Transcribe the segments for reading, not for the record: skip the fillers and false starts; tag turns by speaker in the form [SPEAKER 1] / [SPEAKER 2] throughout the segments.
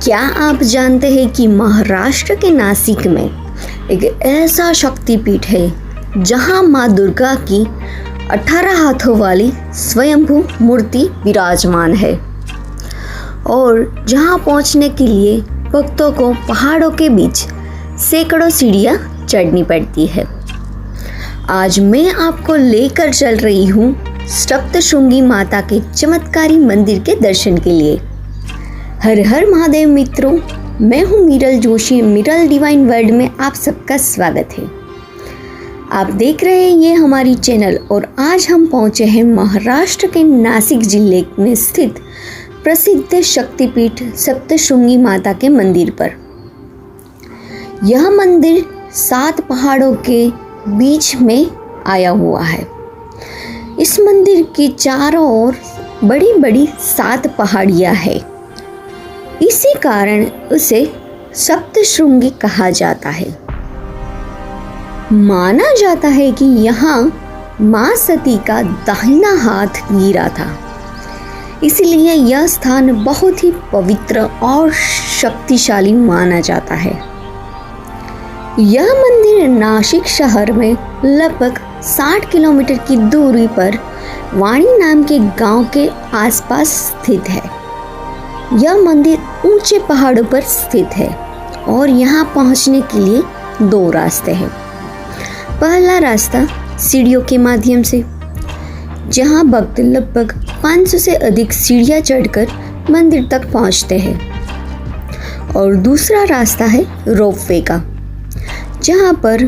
[SPEAKER 1] क्या आप जानते हैं कि महाराष्ट्र के नासिक में एक ऐसा शक्तिपीठ है जहां मां दुर्गा की 18 हाथों वाली स्वयंभू मूर्ति विराजमान है और जहां पहुंचने के लिए भक्तों को पहाड़ों के बीच सैकड़ों सीढ़ियां चढ़नी पड़ती है। आज मैं आपको लेकर चल रही हूँ सप्तशृंगी माता के चमत्कारी मंदिर के दर्शन के लिए। हर हर महादेव मित्रों, मैं हूँ मीरल जोशी। मीरल डिवाइन वर्ल्ड में आप सबका स्वागत है। आप देख रहे हैं ये हमारी चैनल और आज हम पहुँचे हैं महाराष्ट्र के नासिक जिले में स्थित प्रसिद्ध शक्तिपीठ सप्तशृंगी माता के मंदिर पर। यह मंदिर 7 पहाड़ों के बीच में आया हुआ है। इस मंदिर के चारों ओर बड़ी बड़ी 7 पहाड़ियाँ हैं। इसी कारण उसे सप्तशृंगी कहा जाता है। माना जाता है कि यहाँ मां सती का दाहिना हाथ गिरा था, इसलिए यह स्थान बहुत ही पवित्र और शक्तिशाली माना जाता है। यह मंदिर नासिक शहर में लगभग 60 किलोमीटर की दूरी पर वाणी नाम के गांव के आसपास स्थित है। यह मंदिर ऊंचे पहाड़ों पर स्थित है और यहाँ पहुँचने के लिए 2 रास्ते हैं। पहला रास्ता सीढ़ियों के माध्यम से, जहाँ भक्त लगभग 500 से अधिक सीढ़ियाँ चढ़कर मंदिर तक पहुँचते हैं, और दूसरा रास्ता है रोपवे का, जहाँ पर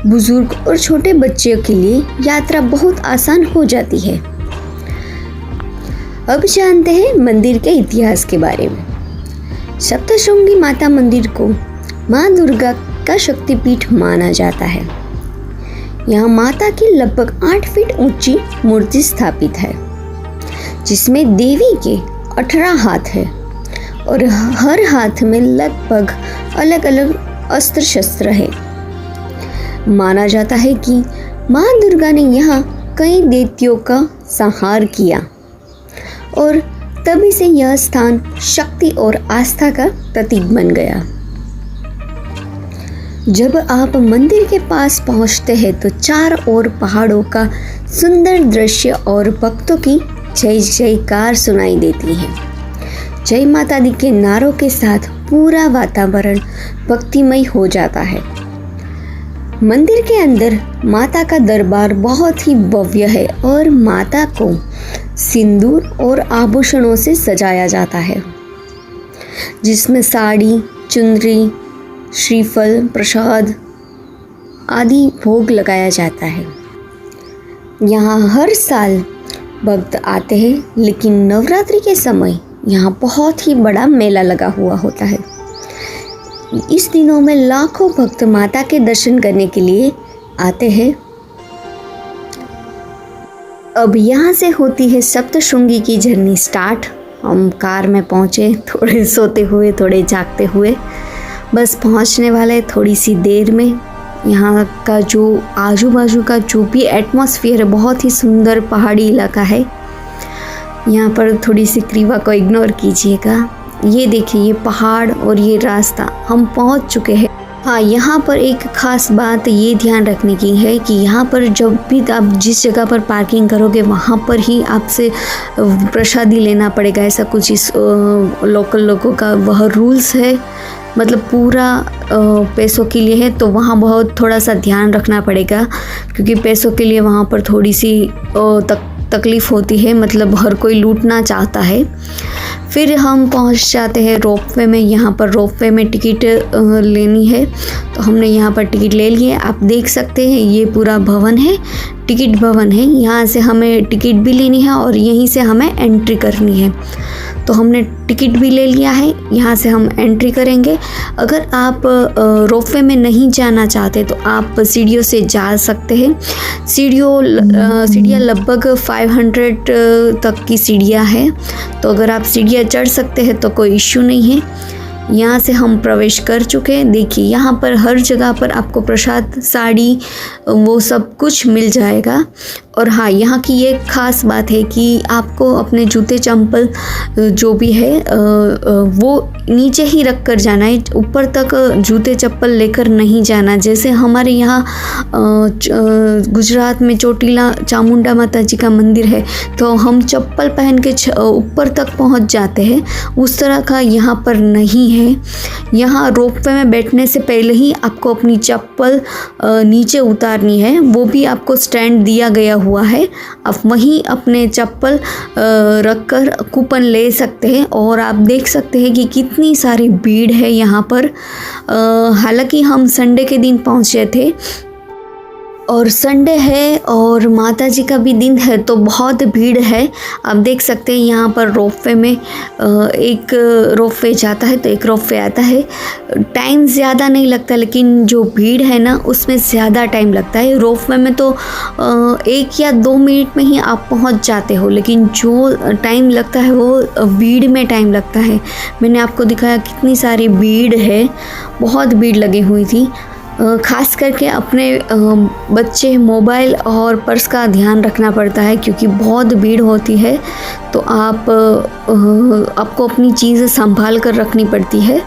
[SPEAKER 1] बुजुर्ग और छोटे बच्चों के लिए यात्रा बहुत आसान हो जाती है। अब जानते हैं मंदिर के इतिहास के बारे में। सप्तशृंगी माता मंदिर को मां दुर्गा का शक्तिपीठ माना जाता है। यहाँ माता की लगभग 8 फीट ऊंची मूर्ति स्थापित है, जिसमें देवी के 18 हाथ है और हर हाथ में लगभग अलग अलग अस्त्र शस्त्र है। माना जाता है कि मां दुर्गा ने यहाँ कई दैत्यों का संहार किया और तभी से यह स्थान शक्ति और आस्था का प्रतीक बन गया। जब आप मंदिर के पास पहुंचते हैं तो चारों ओर पहाड़ों का सुंदर दृश्य और भक्तों की जय जयकार सुनाई देती है। जय माता दी के नारों के साथ पूरा वातावरण भक्तिमय हो जाता है। मंदिर के अंदर माता का दरबार बहुत ही भव्य है और माता को सिंदूर और आभूषणों से सजाया जाता है, जिसमें साड़ी, चुनरी, श्रीफल, प्रसाद आदि भोग लगाया जाता है। यहाँ हर साल भक्त आते हैं, लेकिन नवरात्रि के समय यहाँ बहुत ही बड़ा मेला लगा हुआ होता है। इस दिनों में लाखों भक्त माता के दर्शन करने के लिए आते हैं। अब यहाँ से होती है सप्तशृंगी की जर्नी स्टार्ट। हम कार में पहुँचे, थोड़े सोते हुए थोड़े जागते हुए, बस पहुँचने वाले थोड़ी सी देर में। यहाँ का जो आजू बाजू का जो भी एटमॉस्फेयर है बहुत ही सुंदर पहाड़ी इलाका है। यहाँ पर थोड़ी सी क्रीवा को इग्नोर कीजिएगा। ये देखिए, ये पहाड़ और ये रास्ता, हम पहुँच चुके हैं। हाँ, यहाँ पर एक ख़ास बात ये ध्यान रखने की है कि यहाँ पर जब भी आप जिस जगह पर पार्किंग करोगे वहाँ पर ही आपसे प्रसादी लेना पड़ेगा। ऐसा कुछ इस लोकल लोगों का वह रूल्स है, मतलब पूरा पैसों के लिए है। तो वहाँ बहुत थोड़ा सा ध्यान रखना पड़ेगा, क्योंकि पैसों के लिए वहाँ पर थोड़ी सी तकलीफ़ होती है, मतलब हर कोई लूटना चाहता है। फिर हम पहुंच जाते हैं रोपवे में। यहाँ पर रोपवे में टिकट लेनी है, तो हमने यहाँ पर टिकट ले लिए। आप देख सकते हैं ये पूरा भवन है, टिकट भवन है। यहाँ से हमें टिकट भी लेनी है और यहीं से हमें एंट्री करनी है। तो हमने टिकट भी ले लिया है, यहाँ से हम एंट्री करेंगे। अगर आप रोपवे में नहीं जाना चाहते तो आप सीढ़ियों से जा सकते हैं। सीढ़ियाँ लगभग 500 तक की सीढ़ियाँ हैं, तो अगर आप सीढ़ियाँ चढ़ सकते हैं तो कोई इश्यू नहीं है। यहाँ से हम प्रवेश कर चुके हैं। देखिए, यहाँ पर हर जगह पर आपको प्रसाद, साड़ी, वो सब कुछ मिल जाएगा। और हाँ, यहाँ की ये ख़ास बात है कि आपको अपने जूते चंपल जो भी है वो नीचे ही रख कर जाना है, ऊपर तक जूते चप्पल लेकर नहीं जाना। जैसे हमारे यहाँ गुजरात में चोटीला चामुंडा माता जी का मंदिर है, तो हम चप्पल पहन के ऊपर तक पहुँच जाते हैं, उस तरह का यहाँ पर नहीं है। यहाँ रोपवे में बैठने से पहले ही आपको अपनी चप्पल नीचे उतारनी है, वो भी आपको स्टैंड दिया गया हुआ है। आप वहीं अपने चप्पल रख कर कूपन ले सकते हैं। और आप देख सकते हैं कि कितनी सारी भीड़ है यहाँ पर। हालांकि हम संडे के दिन पहुँचे थे और संडे है और माता जी का भी दिन है, तो बहुत भीड़ है। आप देख सकते हैं यहाँ पर रोपवे में एक रोपवे जाता है तो एक रोपवे आता है। टाइम ज़्यादा नहीं लगता, लेकिन जो भीड़ है ना उसमें ज़्यादा टाइम लगता है। रोपवे में तो 1 या 2 मिनट में ही आप पहुँच जाते हो, लेकिन जो टाइम लगता है वो भीड़ में टाइम लगता है। मैंने आपको दिखाया कितनी सारी भीड़ है, बहुत भीड़ लगी हुई थी। ख़ास करके अपने बच्चे मोबाइल और पर्स का ध्यान रखना पड़ता है, क्योंकि बहुत भीड़ होती है। तो आपको अपनी चीज़ें संभाल कर रखनी पड़ती है।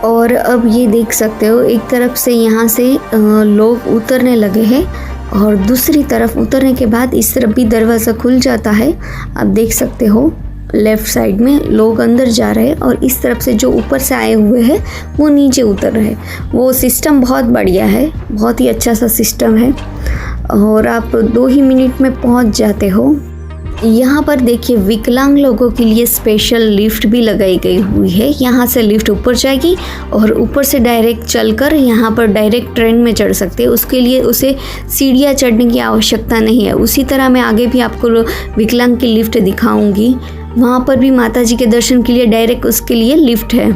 [SPEAKER 1] और अब ये देख सकते हो, एक तरफ से यहाँ से लोग उतरने लगे हैं और दूसरी तरफ उतरने के बाद इस तरफ भी दरवाज़ा खुल जाता है। आप देख सकते हो लेफ़्ट साइड में लोग अंदर जा रहे हैं और इस तरफ से जो ऊपर से आए हुए हैं वो नीचे उतर रहे हैं। वो सिस्टम बहुत बढ़िया है, बहुत ही अच्छा सा सिस्टम है और आप 2 ही मिनट में पहुंच जाते हो। यहाँ पर देखिए विकलांग लोगों के लिए स्पेशल लिफ्ट भी लगाई गई हुई है। यहाँ से लिफ्ट ऊपर जाएगी और ऊपर से डायरेक्ट चलकर यहाँ पर डायरेक्ट ट्रेन में चढ़ सकते हैं। उसके लिए उसे सीढ़ियाँ चढ़ने की आवश्यकता नहीं है। उसी तरह मैं आगे भी आपको विकलांग की लिफ्ट दिखाऊंगी, वहाँ पर भी माता जी के दर्शन के लिए डायरेक्ट उसके लिए लिफ्ट है।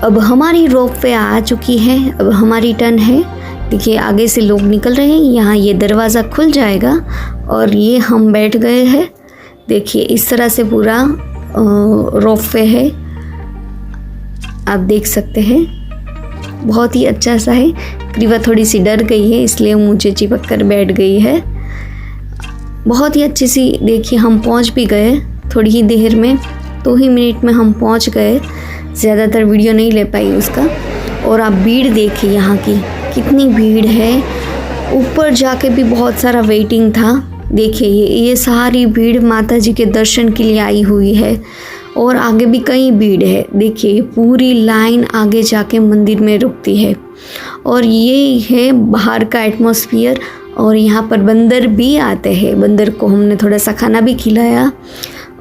[SPEAKER 1] अब हमारी रोपवे आ चुकी है, अब हमारी टर्न है। देखिए आगे से लोग निकल रहे हैं, यहाँ ये दरवाज़ा खुल जाएगा और ये हम बैठ गए हैं। देखिए इस तरह से पूरा रोपवे है, आप देख सकते हैं, बहुत ही अच्छा सा है। क्रीवा थोड़ी सी डर गई है इसलिए मुझे चिपक कर बैठ गई है। बहुत ही अच्छी सी, देखिए हम पहुंच भी गए थोड़ी ही देर में, 2 ही मिनट में हम पहुंच गए। ज़्यादातर वीडियो नहीं ले पाई उसका। और आप भीड़ देखिए यहाँ की कितनी भीड़ है, ऊपर जाके भी बहुत सारा वेटिंग था। देखिए ये सारी भीड़ माता जी के दर्शन के लिए आई हुई है और आगे भी कई भीड़ है। देखिए पूरी लाइन आगे जाके मंदिर में रुकती है और ये है बाहर का एटमॉस्फेयर। और यहाँ पर बंदर भी आते हैं, बंदर को हमने थोड़ा सा खाना भी खिलाया।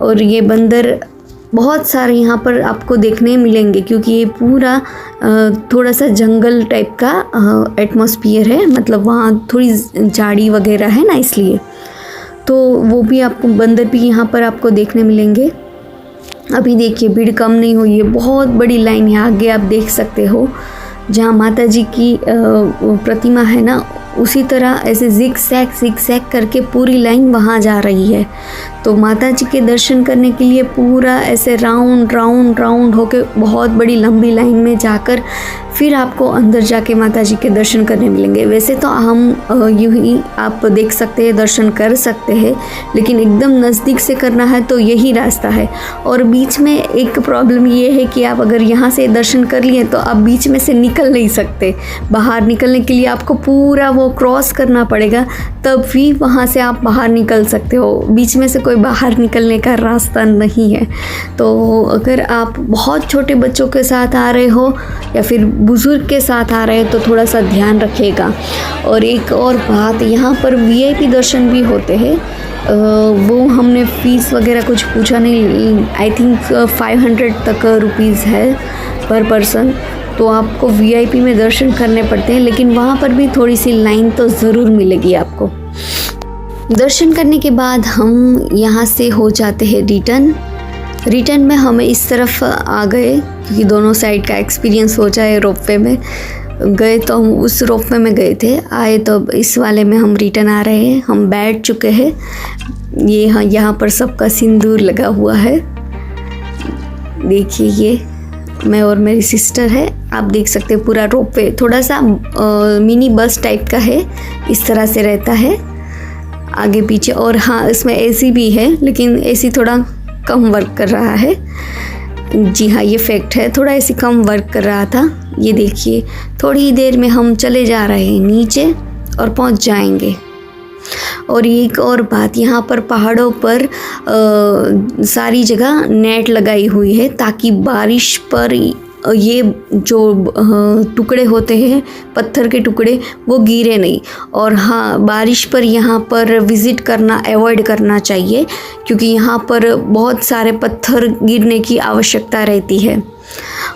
[SPEAKER 1] और ये बंदर बहुत सारे यहाँ पर आपको देखने मिलेंगे, क्योंकि ये पूरा थोड़ा सा जंगल टाइप का एटमॉस्फेयर है, मतलब वहाँ थोड़ी झाड़ी वगैरह है ना, इसलिए तो वो भी आपको बंदर भी यहाँ पर आपको देखने मिलेंगे। अभी देखिए भीड़ कम नहीं हुई है, बहुत बड़ी लाइन है। आगे आप देख सकते हो जहाँ माता जी की प्रतिमा है ना, उसी तरह ऐसे जिग सैग करके पूरी लाइन वहाँ जा रही है। तो माता जी के दर्शन करने के लिए पूरा ऐसे राउंड होके बहुत बड़ी लंबी लाइन में जाकर फिर आपको अंदर जाके माता जी के दर्शन करने मिलेंगे। वैसे तो हम यूँ ही आप देख सकते हैं, दर्शन कर सकते हैं, लेकिन एकदम नज़दीक से करना है तो यही रास्ता है। और बीच में एक प्रॉब्लम ये है कि आप अगर यहाँ से दर्शन कर लिए तो आप बीच में से निकल नहीं सकते। बाहर निकलने के लिए आपको पूरा वो क्रॉस करना पड़ेगा, तब भी वहाँ से आप बाहर निकल सकते हो। बीच में से कोई बाहर निकलने का रास्ता नहीं है। तो अगर आप बहुत छोटे बच्चों के साथ आ रहे हो या फिर बुज़ुर्ग के साथ आ रहे हो तो थोड़ा सा ध्यान रखिएगा। और एक और बात, यहाँ पर VIP दर्शन भी होते हैं। वो हमने फ़ीस वगैरह कुछ पूछा नहीं, आई थिंक 500 तक रुपीज़ है पर पर्सन। तो आपको VIP में दर्शन करने पड़ते हैं, लेकिन वहाँ पर भी थोड़ी सी लाइन तो ज़रूर मिलेगी आपको। दर्शन करने के बाद हम यहाँ से हो जाते हैं रिटर्न में हम इस तरफ आ गए, क्योंकि दोनों साइड का एक्सपीरियंस हो जाए। रोपवे में गए तो हम उस रोपवे में गए थे, आए तो इस वाले में हम रिटर्न आ रहे हैं। हम बैठ चुके हैं। ये यहाँ पर सबका सिंदूर लगा हुआ है। देखिए ये मैं और मेरी सिस्टर है, आप देख सकते हैं। पूरा रोपवे थोड़ा सा मिनी बस टाइप का है, इस तरह से रहता है आगे पीछे। और हाँ, इसमें AC भी है, लेकिन AC थोड़ा कम वर्क कर रहा है। जी हाँ, ये फैक्ट है, थोड़ा ऐसे कम वर्क कर रहा था। ये देखिए, थोड़ी ही देर में हम चले जा रहे हैं नीचे और पहुंच जाएंगे। और एक और बात, यहाँ पर पहाड़ों पर सारी जगह नेट लगाई हुई है ताकि बारिश पर ये जो टुकड़े होते हैं, पत्थर के टुकड़े, वो गिरे नहीं। और हाँ, बारिश पर यहाँ पर विज़िट करना अवॉइड करना चाहिए क्योंकि यहाँ पर बहुत सारे पत्थर गिरने की आवश्यकता रहती है।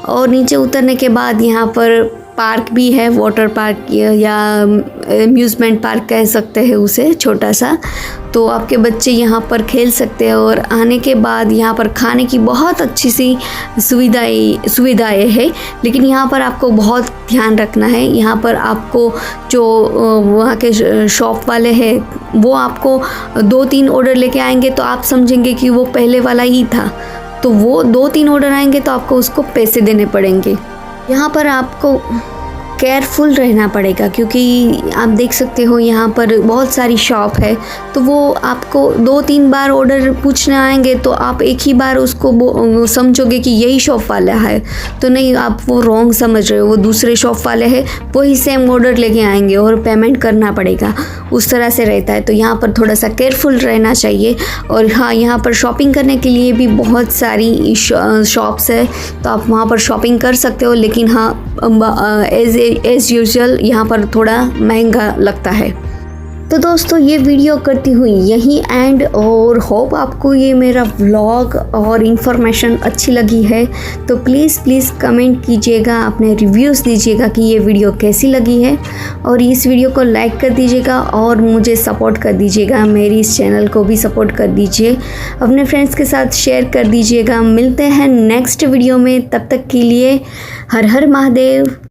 [SPEAKER 1] और नीचे उतरने के बाद यहाँ पर पार्क भी है, वाटर पार्क या अम्यूज़मेंट पार्क कह सकते हैं उसे, छोटा सा। तो आपके बच्चे यहाँ पर खेल सकते हैं। और आने के बाद यहाँ पर खाने की बहुत अच्छी सी सुविधाएं है, लेकिन यहाँ पर आपको बहुत ध्यान रखना है। यहाँ पर आपको जो वहाँ के शॉप वाले हैं वो आपको 2-3 ऑर्डर लेके आएंगे तो आप समझेंगे कि वो पहले वाला ही था, तो वो 2-3 ऑर्डर आएंगे तो आपको उसको पैसे देने पड़ेंगे। यहाँ पर आपको केयरफुल रहना पड़ेगा क्योंकि आप देख सकते हो यहाँ पर बहुत सारी शॉप है, तो वो आपको 2-3 बार ऑर्डर पूछने आएंगे तो आप एक ही बार उसको समझोगे कि यही शॉप वाला है, तो नहीं, आप वो रॉन्ग समझ रहे हो, वो दूसरे शॉप वाले हैं, वही सेम ऑर्डर लेके आएंगे और पेमेंट करना पड़ेगा, उस तरह से रहता है। तो यहाँ पर थोड़ा सा केयरफुल रहना चाहिए। और हाँ, यहाँ पर शॉपिंग करने के लिए भी बहुत सारी शॉप्स है, तो आप वहाँ पर शॉपिंग कर सकते हो, लेकिन हाँ, एज़ यूजुअल यहाँ पर थोड़ा महंगा लगता है। तो दोस्तों, ये वीडियो करती हुई यहीं एंड, और होप आपको ये मेरा व्लॉग और इन्फॉर्मेशन अच्छी लगी है। तो प्लीज़ कमेंट कीजिएगा, अपने रिव्यूज़ दीजिएगा कि ये वीडियो कैसी लगी है, और इस वीडियो को लाइक कर दीजिएगा और मुझे सपोर्ट कर दीजिएगा, मेरी इस चैनल को भी सपोर्ट कर दीजिए, अपने फ्रेंड्स के साथ शेयर कर दीजिएगा। मिलते हैं नेक्स्ट वीडियो में, तब तक के लिए हर हर महादेव।